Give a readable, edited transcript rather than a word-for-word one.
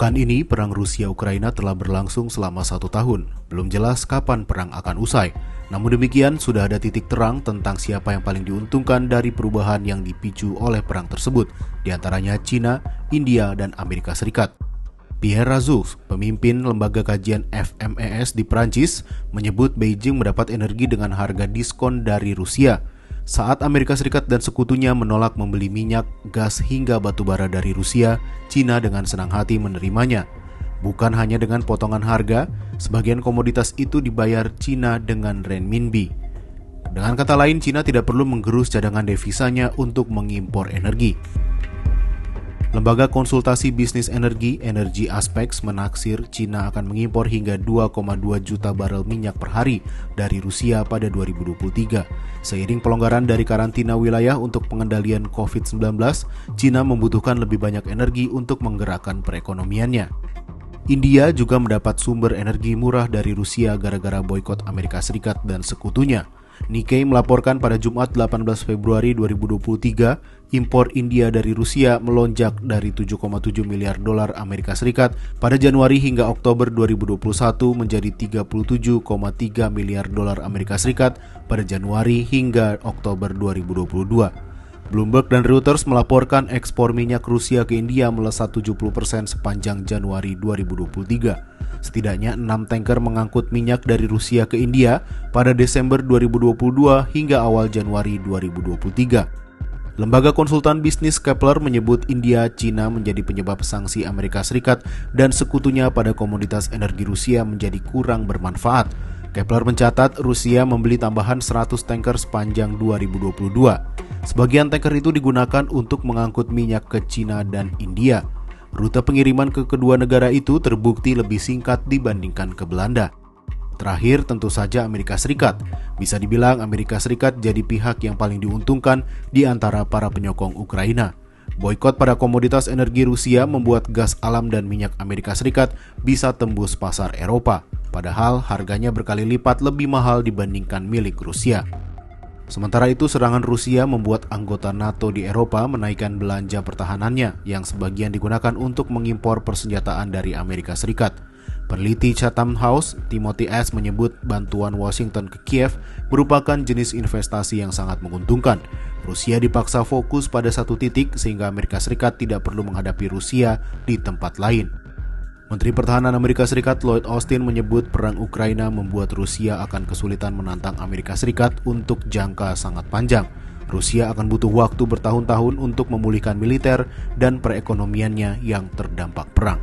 Pekan ini, perang Rusia-Ukraina telah berlangsung selama 1 tahun. Belum jelas kapan perang akan usai. Namun demikian, sudah ada titik terang tentang siapa yang paling diuntungkan dari perubahan yang dipicu oleh perang tersebut, di antaranya China, India, dan Amerika Serikat. Pierre Razoux, pemimpin lembaga kajian FMES di Prancis, menyebut Beijing mendapat energi dengan harga diskon dari Rusia saat Amerika Serikat dan sekutunya menolak membeli minyak, gas, hingga batu bara dari Rusia. China dengan senang hati menerimanya. Bukan hanya dengan potongan harga, sebagian komoditas itu dibayar China dengan renminbi. Dengan kata lain, China tidak perlu menggerus cadangan devisanya untuk mengimpor energi. Lembaga konsultasi bisnis energi, Energy Aspects, menaksir China akan mengimpor hingga 2,2 juta barel minyak per hari dari Rusia pada 2023. Seiring pelonggaran dari karantina wilayah untuk pengendalian COVID-19, China membutuhkan lebih banyak energi untuk menggerakkan perekonomiannya. India juga mendapat sumber energi murah dari Rusia gara-gara boikot Amerika Serikat dan sekutunya. Nikkei melaporkan pada Jumat 18 Februari 2023, impor India dari Rusia melonjak dari 7,7 miliar dolar Amerika Serikat pada Januari hingga Oktober 2021 menjadi 37,3 miliar dolar Amerika Serikat pada Januari hingga Oktober 2022. Bloomberg dan Reuters melaporkan ekspor minyak Rusia ke India melesat 70% sepanjang Januari 2023. Setidaknya 6 tanker mengangkut minyak dari Rusia ke India pada Desember 2022 hingga awal Januari 2023. Lembaga konsultan bisnis Kepler menyebut India, China menjadi penyebab sanksi Amerika Serikat dan sekutunya pada komoditas energi Rusia menjadi kurang bermanfaat. Kepler mencatat Rusia membeli tambahan 100 tanker sepanjang 2022. Sebagian tanker itu digunakan untuk mengangkut minyak ke China dan India. Rute pengiriman ke kedua negara itu terbukti lebih singkat dibandingkan ke Belanda. Terakhir, tentu saja Amerika Serikat. Bisa dibilang Amerika Serikat jadi pihak yang paling diuntungkan di antara para penyokong Ukraina. Boikot pada komoditas energi Rusia membuat gas alam dan minyak Amerika Serikat bisa tembus pasar Eropa, padahal harganya berkali lipat lebih mahal dibandingkan milik Rusia. Sementara itu, serangan Rusia membuat anggota NATO di Eropa menaikkan belanja pertahanannya yang sebagian digunakan untuk mengimpor persenjataan dari Amerika Serikat. Peneliti Chatham House, Timothy S. menyebut bantuan Washington ke Kiev merupakan jenis investasi yang sangat menguntungkan. Rusia dipaksa fokus pada satu titik sehingga Amerika Serikat tidak perlu menghadapi Rusia di tempat lain. Menteri Pertahanan Amerika Serikat Lloyd Austin menyebut perang Ukraina membuat Rusia akan kesulitan menantang Amerika Serikat untuk jangka sangat panjang. Rusia akan butuh waktu bertahun-tahun untuk memulihkan militer dan perekonomiannya yang terdampak perang.